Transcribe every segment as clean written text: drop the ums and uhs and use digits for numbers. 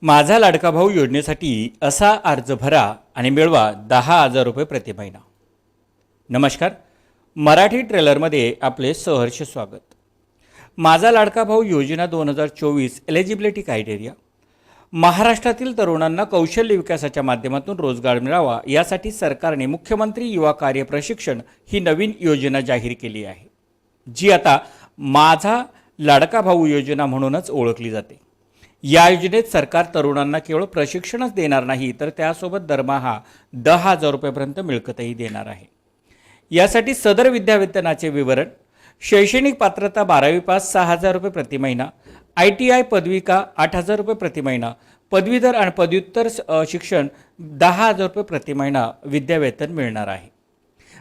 माझा लाडका भाऊ योजनेसाठी असा अर्ज भरा आणि मिळवा 10,000 रुपये प्रति महिना। नमस्कार, मराठी ट्रेलरमध्ये आपले सहर्ष स्वागत। माझा लाडका भाऊ योजना 2024 एलिजिबिलिटी क्रायटेरिया। महाराष्ट्रातील तरुणांना कौशल्य विकासाच्या माध्यमातून रोजगार मिळावा यासाठी सरकारने मुख्यमंत्री युवा कार्य प्रशिक्षण ही नवीन योजना जाहीर केली आहे, जी आता माझा लाडका भाऊ योजना म्हणूनच ओळखली जाते। या योजनेत सरकार तरुणांना केवळ प्रशिक्षणच देणार नाही, तर त्यासोबत दरमहा 10,000 रुपयांपर्यंत मिळकतही देणार आहे। यासाठी सदर विद्यावेतनाचे विवरण: शैक्षणिक पात्रता 12वी पास 6,000 रुपये प्रति महिना, ITI पदविका 8,000 रुपये प्रति महिना, पदवीधर आणि पदव्युत्तर शिक्षण 10,000 रुपये प्रति महिना विद्यावेतन मिळणार आहे।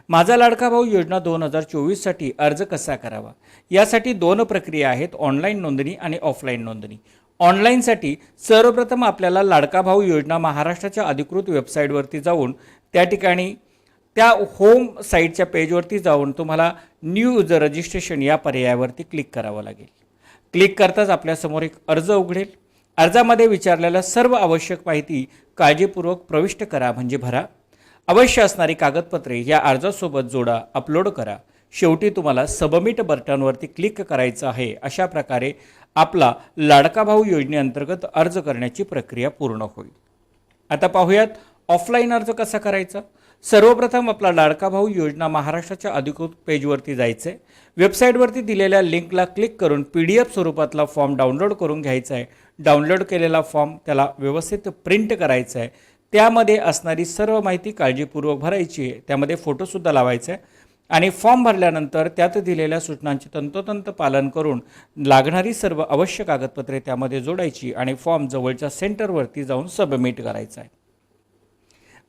माझा लाडका भाऊ योजना 2024 साठी अर्ज कसा करावा? यासाठी दोन प्रक्रिया आहेत, ऑनलाईन नोंदणी आणि ऑफलाईन नोंदणी। ऑनलाईनसाठी सर्वप्रथम आपल्याला लाडका भाऊ योजना महाराष्ट्राच्या अधिकृत वेबसाईटवरती जाऊन त्या ठिकाणी त्या होम साईटच्या पेजवरती जाऊन तुम्हाला न्यू युजर रजिस्ट्रेशन या पर्यायावरती क्लिक करावं लागेल। क्लिक करताच आपल्यासमोर एक अर्ज उघडेल। अर्जामध्ये विचारलेल्या सर्व आवश्यक माहिती काळजीपूर्वक प्रविष्ट करा, म्हणजे भरा। अवश्य असणारी कागदपत्रे या अर्जासोबत जोडा, अपलोड करा। शेवटी तुम्हाला सबमिट बटनवरती क्लिक करायचं आहे। अशा प्रकारे आपला लाडका भाऊ योजनेअंतर्गत अर्ज करण्याची प्रक्रिया पूर्ण होईल। आता पाहूयात ऑफलाईन अर्ज कसा करायचा। सर्वप्रथम आपला लाडका भाऊ योजना महाराष्ट्राच्या अधिकृत पेजवरती जायचं आहे। वेबसाईटवरती दिलेल्या लिंकला क्लिक करून PDF स्वरूपातला फॉर्म डाउनलोड करून घ्यायचा आहे। डाउनलोड केलेला फॉर्म त्याला व्यवस्थित प्रिंट करायचा आहे। त्यामध्ये असणारी सर्व माहिती काळजीपूर्वक भरायची आहे। त्यामध्ये फोटोसुद्धा लावायचा आहे आणि फॉर्म भरल्यानंतर त्यात दिलेल्या सूचनांचे तंतोतंत पालन करून लागणारी सर्व आवश्यक कागदपत्रे त्यामध्ये जोडायची आणि फॉर्म जवळच्या सेंटरवरती जाऊन सबमिट करायचा आहे।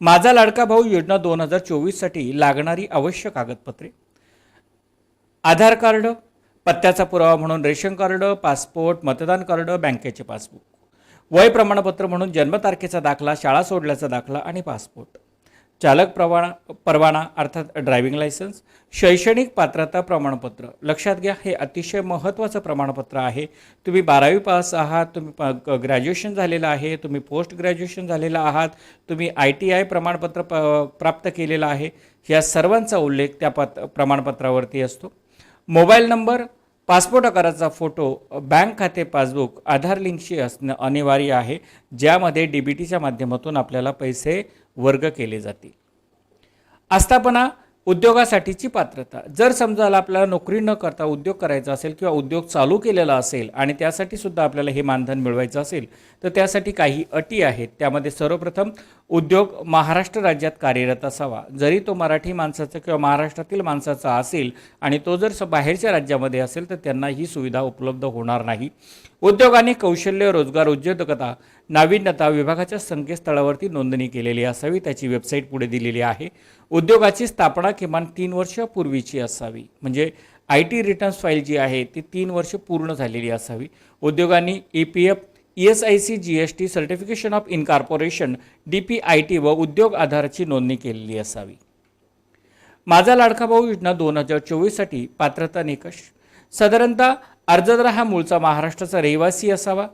माझा लाडका भाऊ योजना 2024 साठी लागणारी आवश्यक कागदपत्रे: आधार कार्ड, पत्त्याचा पुरावा म्हणून रेशन कार्ड, पासपोर्ट, मतदान कार्ड, बँकेचे पासबुक, वय प्रमाणपत्र म्हणून जन्मतारखेचा दाखला, शाळा सोडल्याचा दाखला आणि पासपोर्ट, चालक परवाना अर्थात ड्रायव्हिंग लायसन्स, शैक्षणिक पात्रता प्रमाणपत्र। लक्षात घ्या, हे अतिशय महत्त्वाचं प्रमाणपत्र आहे। तुम्ही 12वी पास आहात, तुम्ही ग्रॅज्युएशन झालेलं आहे, तुम्ही पोस्ट ग्रॅज्युएशन झालेला आहात, तुम्ही ITI प्रमाणपत्र प्राप्त केलेलं आहे, या सर्वांचा उल्लेख त्या प्रमाणपत्रावरती असतो। मोबाईल नंबर, पासपोर्ट आकाराचा फोटो, बँक खाते पासबुक, आधार लिंकशी असणं अनिवार्य आहे, ज्यामध्ये DBTच्या माध्यमातून आपल्याला पैसे वर्ग केले जातील। आस्थापना, उद्योगासाठीची पात्रता: जर समजा आपल्याला नोकरी न करता उद्योग करायचा असेल किंवा उद्योग चालू केलेला असेल आणि त्यासाठी सुद्धा आपल्याला हे मानधन मिळवायचं असेल, तर त्यासाठी काही अटी आहेत। त्यामध्ये सर्वप्रथम उद्योग महाराष्ट्र राज्यात कार्यरत असावा। जरी तो मराठी माणसाचा किंवा महाराष्ट्रातील माणसाचा असेल आणि तो जर बाहेरच्या राज्यामध्ये असेल तर त्यांना ही सुविधा उपलब्ध होणार नाही। उद्योगाने कौशल्य, रोजगार, उद्योजकता, नाविन्यता विभागाच्या संकेतस्थळावरती नोंदणी केलेली असावी। त्याची वेबसाईट पुढे दिलेली आहे। उद्योगाची स्थापना किमान 3 वर्षापूर्वीची असावी, म्हणजे IT रिटर्न्स फाईल जी आहे ती 3 वर्ष पूर्ण झालेली असावी। उद्योगांनी EPF, ESIC, GST, certification of incorporation, DPIT व उद्योग आधाराची नोंदणी केलेली असावी। माझा लाडका भाऊ योजना 2024 साठी पात्रता निकष: साधारणतः अर्जदार हा मूळचा महाराष्ट्राचा रहिवासी असावा,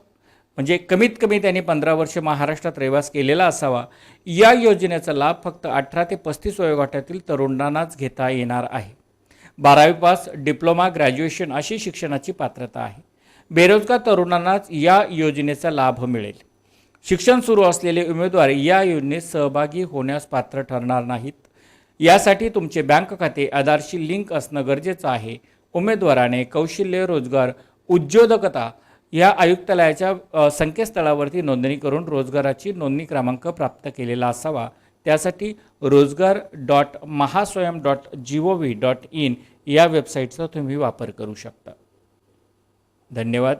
म्हणजे कमीत कमी त्यांनी 15 वर्ष महाराष्ट्रात रहिवास केलेला असावा। या योजनेचा लाभ फक्त 18 ते 35 वयोगटातील तरुणांनाच घेता येणार आहे। 12वी पास, डिप्लोमा, ग्रॅज्युएशन अशी शिक्षणाची पात्रता आहे। बेरोजगार तरुणांनाच या योजनेचा लाभ मिळेल। शिक्षण सुरू असलेले उमेदवार या योजनेत सहभागी होण्यास पात्र ठरणार नाहीत। यासाठी तुमचे बँक खाते आधारशी लिंक असणं गरजेचं आहे। उमेदवाराने कौशल्य, रोजगार, उद्योजकता या आयुक्तालयाच्या संकेतस्थळावरती नोंदणी करून रोजगाराची नोंदणी क्रमांक प्राप्त केलेला असावा। त्यासाठी rozgar.mahaswayam.gov.in या वेबसाईटचा तुम्ही वापर करू शकता। धन्यवाद।